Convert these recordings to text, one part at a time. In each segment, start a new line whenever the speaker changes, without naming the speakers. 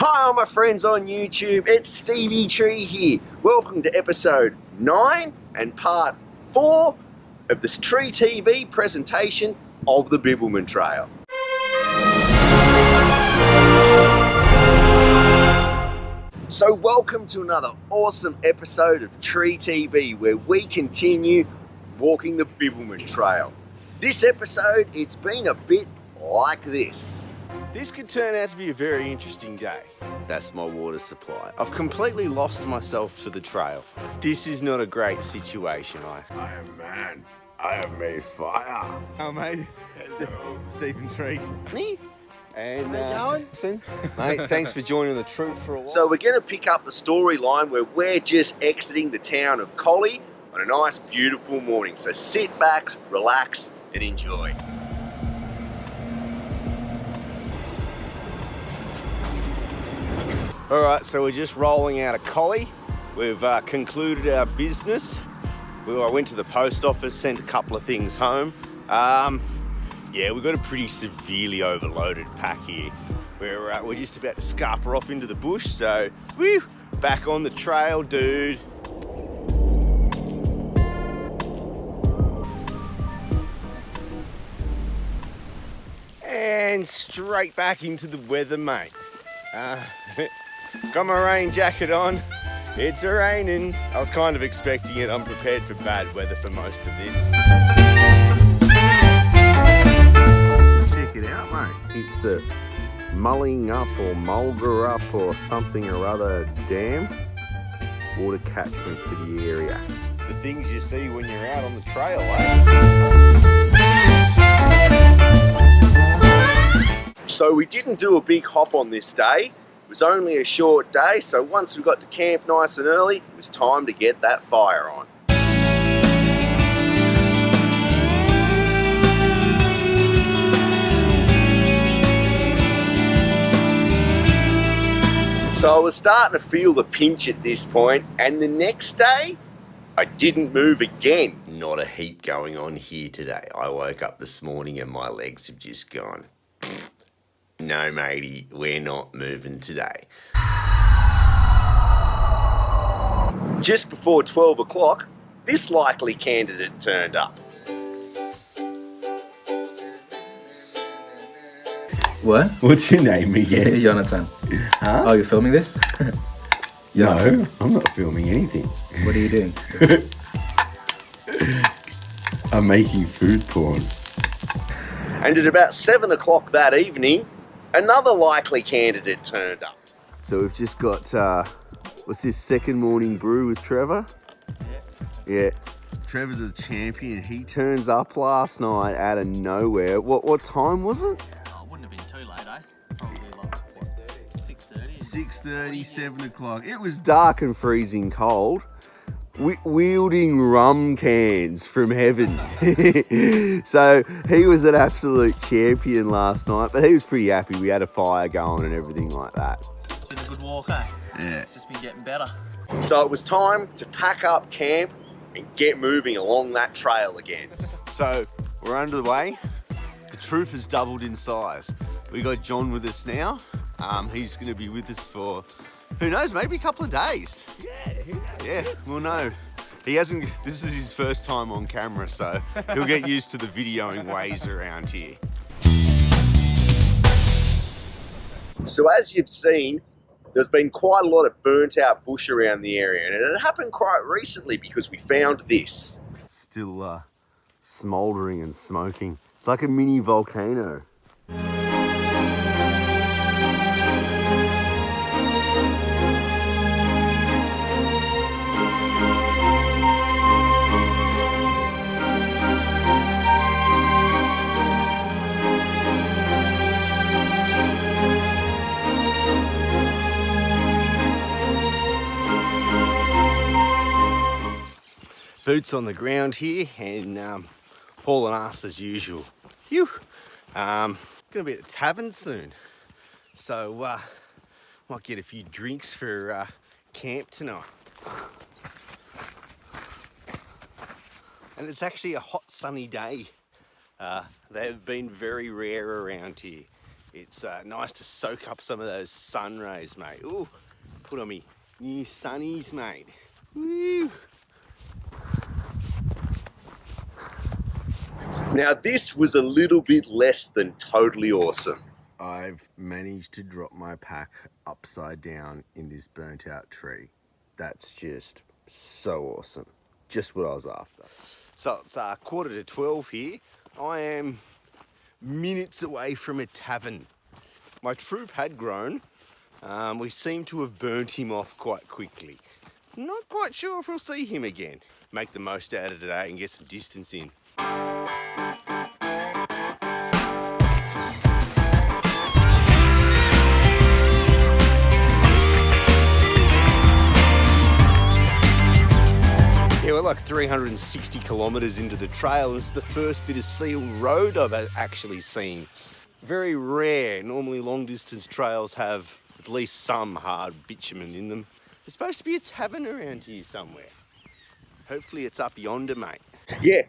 Hi, all my friends on YouTube. It's Stehpen Tree here. Welcome to episode 9 and part 4 of this Tree TV presentation of the Bibbulmun Trail. So welcome to another awesome episode of Tree TV where we continue walking the Bibbulmun Trail. This episode, it's been a bit like this.
This could turn out to be a very interesting day. That's my water supply. I've completely lost myself to the trail. This is not a great situation. I am man. I have made fire.
Oh, mate. Stehpen Tree.
And mate, thanks for joining the troop for a while.
So we're going to pick up the storyline where we're just exiting the town of Colley on a nice, beautiful morning. So sit back, relax, and enjoy.
All right, so we're just rolling out of Colley. We've concluded our business. I went to the post office, sent a couple of things home. Yeah, we've got a pretty severely overloaded pack here. We're just about to scarper off into the bush, so woo, back on the trail, dude. And straight back into the weather, mate. Got my rain jacket on. It's raining. I was kind of expecting it. I'm prepared for bad weather for most of this. Check it out, mate. It's the Balingup or Balingup or something or other dam. Water catchment for the area. The things you see when you're out on the trail,
So we didn't do a big hop on this day. It was only a short day, so once we got to camp nice and early, it was time to get that fire on. So I was starting to feel the pinch at this point, and the next day, I didn't move again.
Not a heap going on here today. I woke up this morning and my legs have just gone, no matey, we're not moving today.
Just before 12 o'clock, this likely candidate turned up.
What?
What's your name again?
Jonathan.
Huh?
Oh, you're filming this?
No, I'm not filming anything.
What are you doing?
I'm making food porn.
And at about 7 o'clock that evening, another likely candidate turned up.
So we've just got, what's this, second morning brew with Trevor? Yeah. Trevor's a champion. He turns up last night out of nowhere. What time was it?
Oh, it wouldn't have been too late, eh? Probably like 6:30.
6:30, 7 o'clock. It was dark and freezing cold. Wielding rum cans from heaven. So he was an absolute champion last night, but he was pretty happy. We had a fire going and everything like that.
It's been a good walk, eh?
Yeah.
It's just been getting better.
So it was time to pack up camp and get moving along that trail again.
So we're under the way. The troop has doubled in size. We got John with us now. He's going to be with us for, who knows, maybe a couple of days. Yeah, we'll know. He hasn't, this is his first time on camera, so he'll get used to the videoing ways around here.
So as you've seen, there's been quite a lot of burnt out bush around the area, and it happened quite recently because we found this.
Still smouldering and smoking. It's like a mini volcano. Boots on the ground here, and Paul and us as usual. Phew. Gonna be at the tavern soon, so might get a few drinks for camp tonight. And it's actually a hot sunny day. They've been very rare around here. It's nice to soak up some of those sun rays, mate. Ooh, put on me new sunnies, mate. Woo!
Now this was a little bit less than totally awesome.
I've managed to drop my pack upside down in this burnt out tree. That's just so awesome. Just what I was after. So it's 11:45 here. I am minutes away from a tavern. My troop had grown. We seem to have burnt him off quite quickly. Not quite sure if we'll see him again. Make the most out of today and get some distance in. Yeah, we're like 360 kilometres into the trail, and it's the first bit of sealed road I've actually seen. Very rare. Normally long distance trails have at least some hard bitumen in them. There's supposed to be a tavern around here somewhere. Hopefully it's up yonder, mate.
Yeah,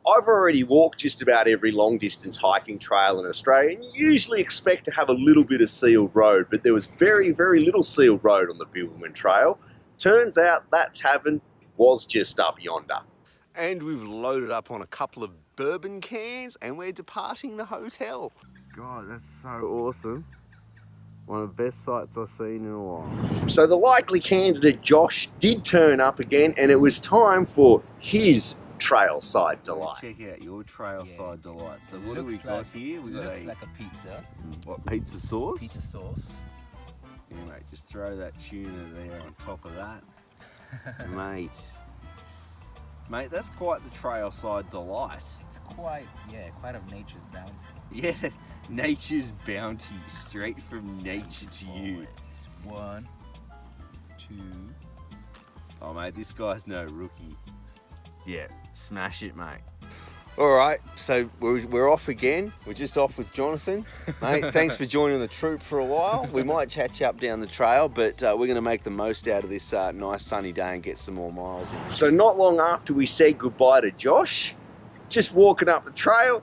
I've already walked just about every long distance hiking trail in Australia, and you usually expect to have a little bit of sealed road, but there was very, very little sealed road on the Bibbulmun Trail. Turns out that tavern was just up yonder.
And we've loaded up on a couple of bourbon cans and we're departing the hotel. God, that's so awesome. One of the best sights I've seen in a while.
So the likely candidate Josh did turn up again, and it was time for his trailside delight.
Check out your trailside delight. So what do we got here? We got
looks like a pizza.
What, pizza sauce?
Pizza sauce.
Yeah, mate, just throw that tuna there on top of that. Mate, that's quite the trailside delight.
It's quite of nature's bounty.
Yeah, nature's bounty, straight from nature to you.
It's 1, 2.
Oh, mate, this guy's no rookie. Yeah, smash it, mate. All right, so we're off again. We're just off with Jonathan. Mate, thanks for joining the troop for a while. We might chat you up down the trail, but we're going to make the most out of this nice sunny day and get some more miles in.
So not long after we said goodbye to Josh, just walking up the trail,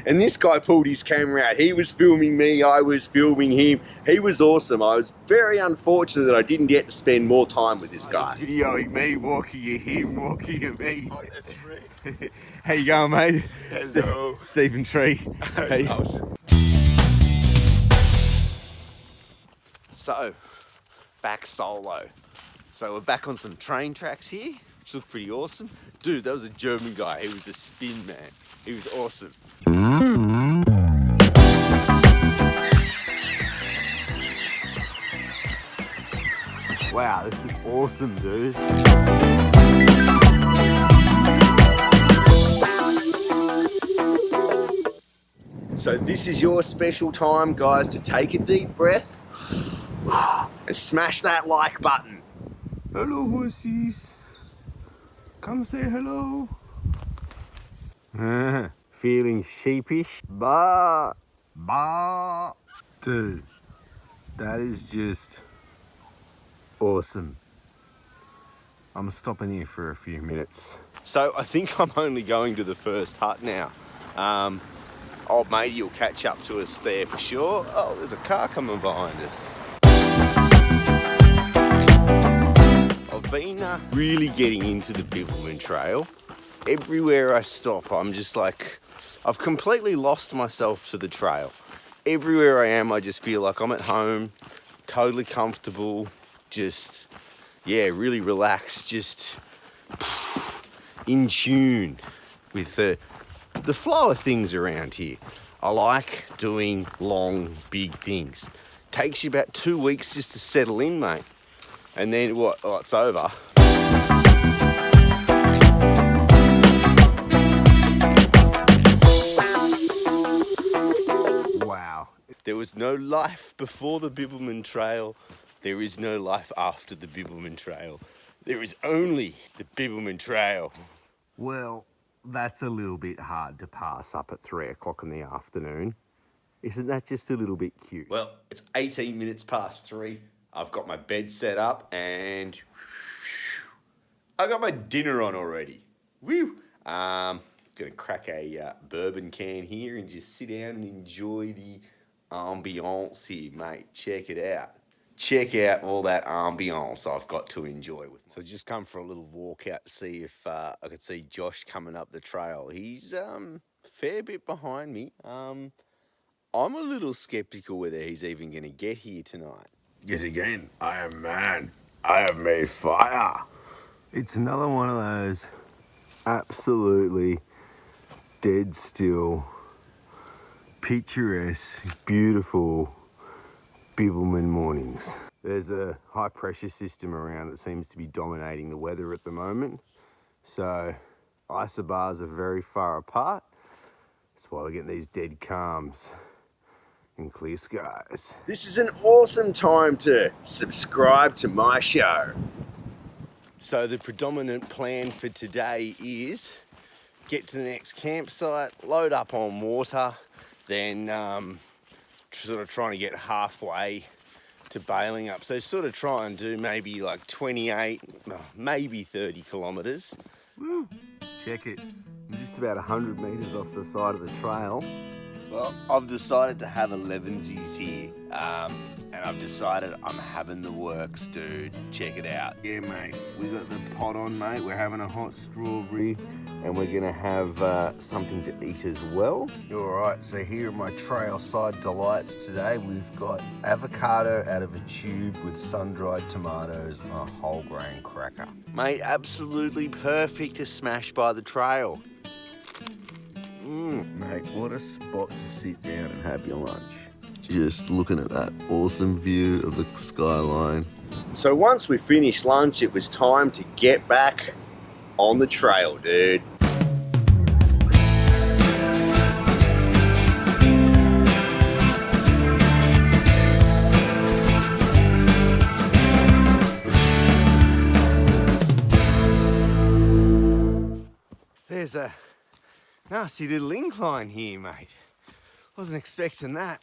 and this guy pulled his camera out. He was filming me, I was filming him. He was awesome. I was very unfortunate that I didn't get to spend more time with this guy.
Videoing me, walking at him, walking at me. Oh, yeah, that's right. How you going, mate?
Hello.
Stehpen Tree. Hey.
So, back solo. So we're back on some train tracks here, which look pretty awesome. Dude, that was a German guy. He was a spin man. He was awesome. Wow, this is awesome, dude.
So this is your special time, guys, to take a deep breath and smash that like button.
Hello, horsies. Come say hello. Feeling sheepish? Bah. Bah. Dude, that is just awesome. I'm stopping here for a few minutes. So I think I'm only going to the first hut now. Old matey will catch up to us there for sure. Oh, there's a car coming behind us. I've been really getting into the Bibbulmun Trail. Everywhere I stop, I'm just like, I've completely lost myself to the trail. Everywhere I am, I just feel like I'm at home, totally comfortable, just, yeah, really relaxed, just in tune with the flow of things around here. I like doing long, big things. Takes you about 2 weeks just to settle in, mate. And then what? Oh, it's over. Wow. There was no life before the Bibbulmun Trail. There is no life after the Bibbulmun Trail. There is only the Bibbulmun Trail. Well, that's a little bit hard to pass up at 3 o'clock in the afternoon. Isn't that just a little bit cute? Well, it's 18 minutes past 3. I've got my bed set up and I got my dinner on already. Woo! Gonna crack a bourbon can here and just sit down and enjoy the ambiance here, mate. Check it out. Check out all that ambiance I've got to enjoy with. So just come for a little walk out to see if I could see Josh coming up the trail. He's a fair bit behind me. I'm a little skeptical whether he's even going to get here tonight.
Yes, again, I am man. I have made fire.
It's another one of those absolutely dead still, picturesque, beautiful Bibbulmun mornings. There's a high pressure system around that seems to be dominating the weather at the moment. So isobars are very far apart. That's why we're getting these dead calms and clear skies. This is an awesome time to subscribe to my show. So the predominant plan for today is get to the next campsite, load up on water, then sort of trying to get halfway to Balingup. So sort of try and do maybe like 28, maybe 30 kilometres. Woo! Check it. I'm just about 100 metres off the side of the trail. Well, I've decided to have 11sies here, and I've decided I'm having the works, dude. Check it out. Yeah, mate, we got the pot on, mate. We're having a hot strawberry, and we're gonna have something to eat as well. All right, so here are my trail side delights today. We've got avocado out of a tube with sun-dried tomatoes on a whole grain cracker. Mate, absolutely perfect to smash by the trail. Mate, what a spot to sit down and have your lunch. Just looking at that awesome view of the skyline. So once we finished lunch, it was time to get back on the trail, dude. There's a nasty little incline here, mate. Wasn't expecting that.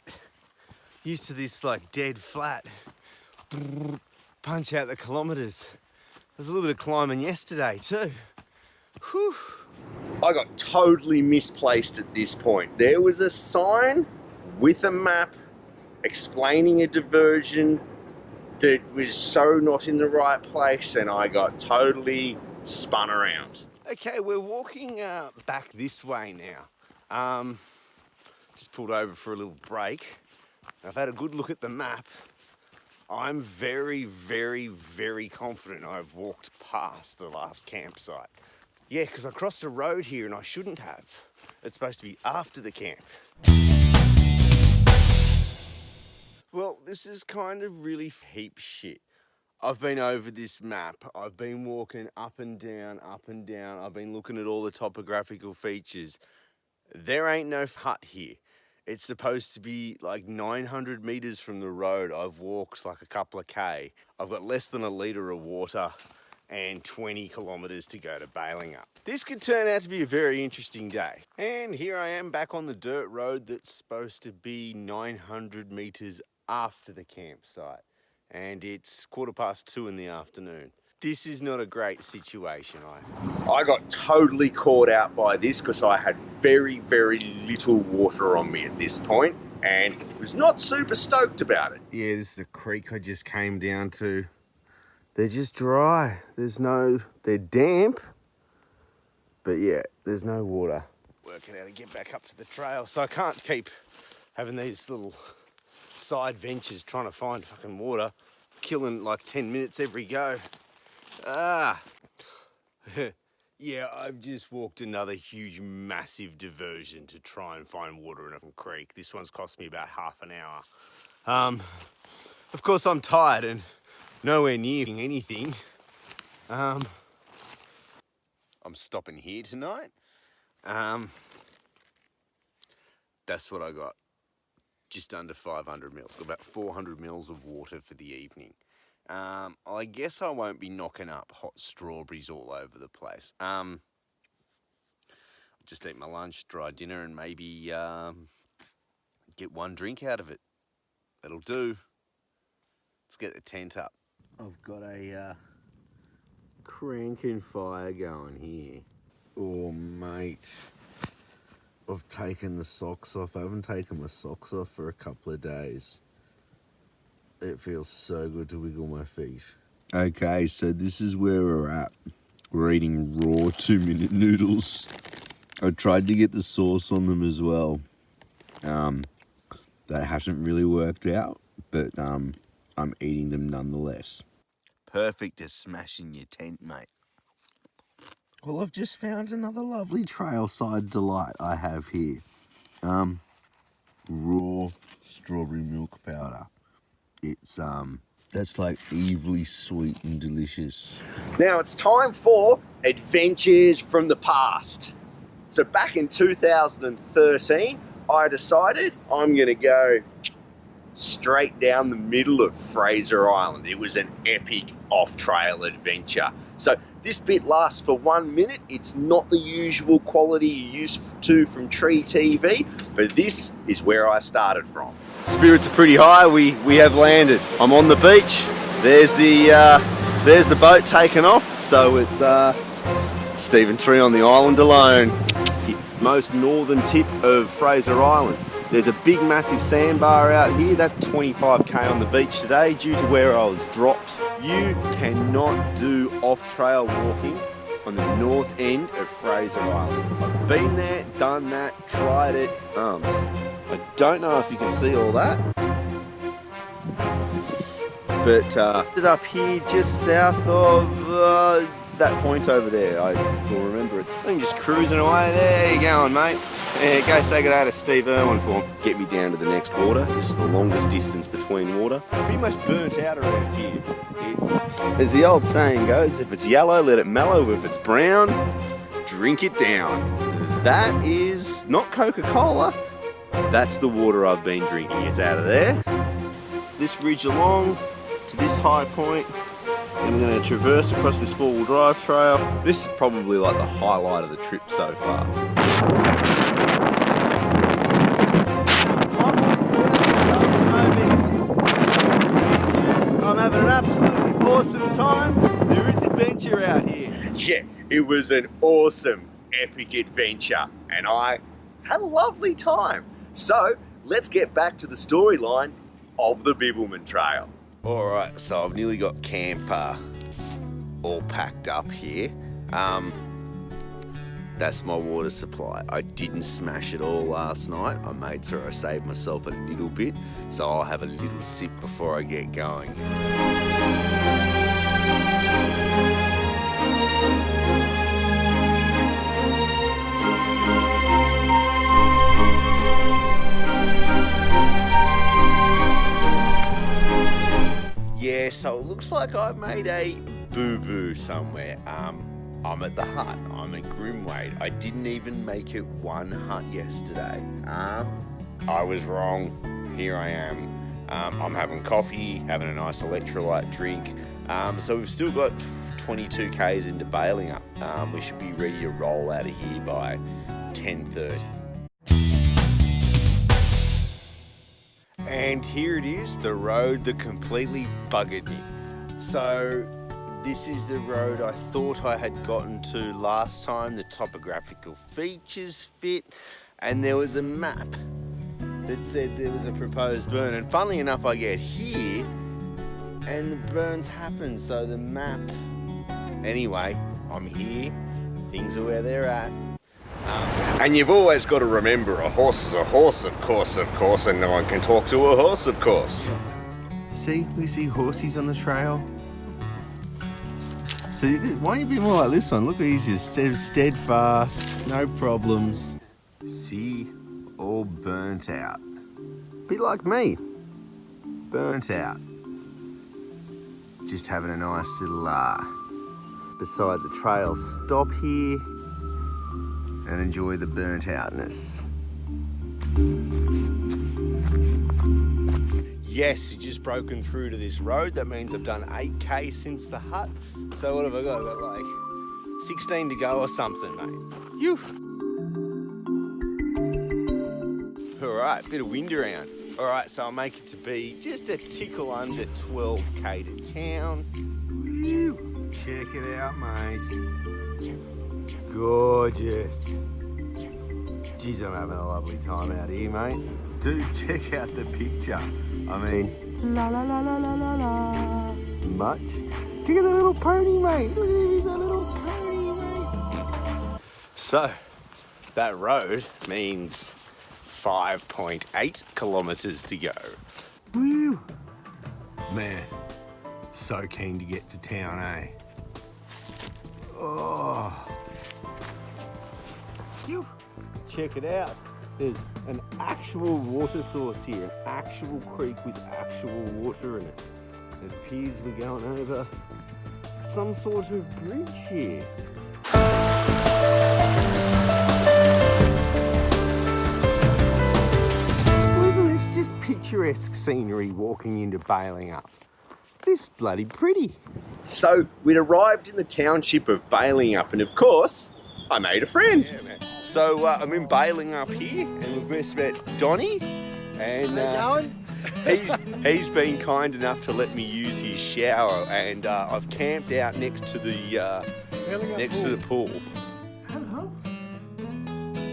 Used to this like dead flat. Punch out the kilometres. There's a little bit of climbing yesterday too. Whew. I got totally misplaced at this point. There was a sign with a map explaining a diversion that was so not in the right place, and I got totally spun around. Okay, we're walking back this way now. Just pulled over for a little break. I've had a good look at the map. I'm very, very, very confident I've walked past the last campsite. Yeah, because I crossed a road here and I shouldn't have. It's supposed to be after the camp. Well, this is kind of really heap shit. I've been over this map. I've been walking up and down, up and down. I've been looking at all the topographical features. There ain't no hut here. It's supposed to be like 900 metres from the road. I've walked like a couple of K. I've got less than a litre of water and 20 kilometres to go to Balingup. This could turn out to be a very interesting day. And here I am back on the dirt road that's supposed to be 900 metres after the campsite. And it's 2:15 in the afternoon. This is not a great situation. I got totally caught out by this because I had very, very little water on me at this point and was not super stoked about it. Yeah, this is a creek I just came down to. They're just dry. They're damp, but yeah, there's no water. Working out to get back up to the trail, so I can't keep having these little side ventures trying to find fucking water, killing like 10 minutes every go. Yeah, I've just walked another huge, massive diversion to try and find water in a creek. This one's cost me about half an hour. Of course, I'm tired and nowhere near anything. I'm stopping here tonight. That's what I got. Just under 500 mils. Got about 400 mils of water for the evening. I guess I won't be knocking up hot strawberries all over the place. I'll just eat my lunch, dry dinner, and maybe get one drink out of it. That'll do. Let's get the tent up. I've got a cranking fire going here. Oh, mate. I've taken the socks off. I haven't taken my socks off for a couple of days. It feels so good to wiggle my feet. Okay, so this is where we're at. We're eating raw 2-minute noodles. I tried to get the sauce on them as well. That hasn't really worked out, but I'm eating them nonetheless. Perfect to smash in your tent, mate. Well, I've just found another lovely trailside delight I have here. Raw strawberry milk powder. It's that's like evilly sweet and delicious.
Now it's time for adventures from the past. So back in 2013, I decided I'm gonna go straight down the middle of Fraser Island. It was an epic off-trail adventure. So this bit lasts for 1 minute. It's not the usual quality you're used to from Tree TV, but this is where I started from. Spirits are pretty high. We have landed. I'm on the beach. There's the boat taking off. So it's Stehpen Tree on the island alone. The most northern tip of Fraser Island. There's a big massive sandbar out here. That's 25k on the beach today due to where I was dropped. You cannot do off-trail walking on the north end of Fraser Island. I've been there, done that, tried it. I don't know if you can see all that, but up here just south of that point over there. I will remember it. I'm just cruising away. There you going, mate. Yeah, go say good day to Bibbulmun for get me down to the next water. This is the longest distance between water. Pretty much burnt out around here. It's, as the old saying goes, if it's yellow, let it mellow. If it's brown, drink it down. That is not Coca-Cola. That's the water I've been drinking. It's out of there. This ridge along to this high point. And I'm going to traverse across this 4-wheel drive trail. This is probably like the highlight of the trip so far. I'm having an absolutely awesome time. There is adventure out here. Yeah, it was an awesome, epic adventure. And I had a lovely time. So let's get back to the storyline of the Bibbulmun Trail.
Alright, so I've nearly got camp all packed up here. That's my water supply. I didn't smash it all last night. I made sure I saved myself a little bit, so I'll have a little sip before I get going. Yeah, so it looks like I've made a boo-boo somewhere. I'm at the hut. I'm at Grimwade. I didn't even make it one hut yesterday. I was wrong. Here I am. I'm having coffee, having a nice electrolyte drink. So we've still got 22 k's into Balingup. We should be ready to roll out of here by 10:30. And here it is, the road that completely buggered me. So this is the road I thought I had gotten to last time. The topographical features fit, and there was a map that said there was a proposed burn. And funnily enough, I get here and the burns happen. So the map, anyway, I'm here. Things are where they're at.
And you've always got to remember, a horse is a horse, of course, and no one can talk to a horse, of course.
See, we see horsies on the trail. So why don't you be more like this one? Look, he's just steadfast, no problems. See, all burnt out. Bit like me, burnt out. Just having a nice little beside the trail stop here and enjoy the burnt outness. Yes, you've just broken through to this road. That means I've done 8k since the hut. So what have I got? I've got like 16 to go or something, mate. Phew. All right, bit of wind around. All right, so I'll make it to be just a tickle under 12k to town. Whew. Check it out, mate. Gorgeous. Geez, I'm having a lovely time out here, mate. Dude, check out the picture. I mean, la la la la la la la. Much. Check out the little pony, mate. Look at him, he's a little pony, mate. So, that road means 5.8 kilometres to go. Woo! Man, so keen to get to town, eh? Oh. Phew. Check it out. There's an actual water source here, an actual creek with actual water in it. It appears we're going over some sort of bridge here. Isn't this just picturesque scenery walking into Balingup? This is bloody pretty.
So we'd arrived in the township of Balingup, and of course, I made a friend.
Yeah, man. So I'm in Balingup here, and we've just met Donnie, and he's been kind enough to let me use his shower, and I've camped out next to the pool. Hello.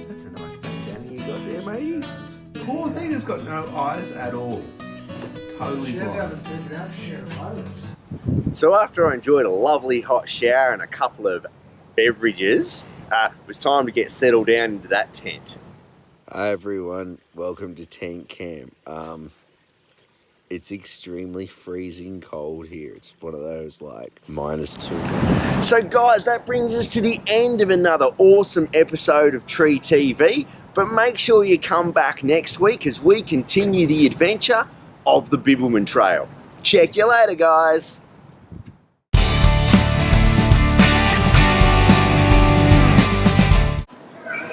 That's a nice bandana you got there, matey. Poor thing has got no eyes at all. Totally blind.
So after I enjoyed a lovely hot shower and a couple of beverages, it was time to get settled down into that tent.
Hi everyone, welcome to tent camp. It's extremely freezing cold here. It's one of those like -2.
So guys, that brings us to the end of another awesome episode of Tree TV. But make sure you come back next week as we continue the adventure of the Bibbulmun Trail. Check you later, guys.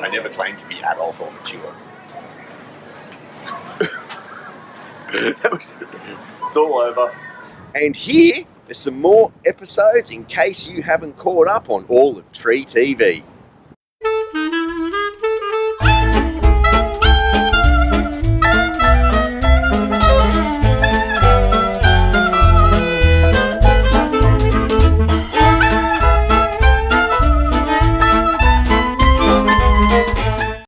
I never claimed to be adult or mature. It's all over. And here are some more episodes in case you haven't caught up on all of Tree TV.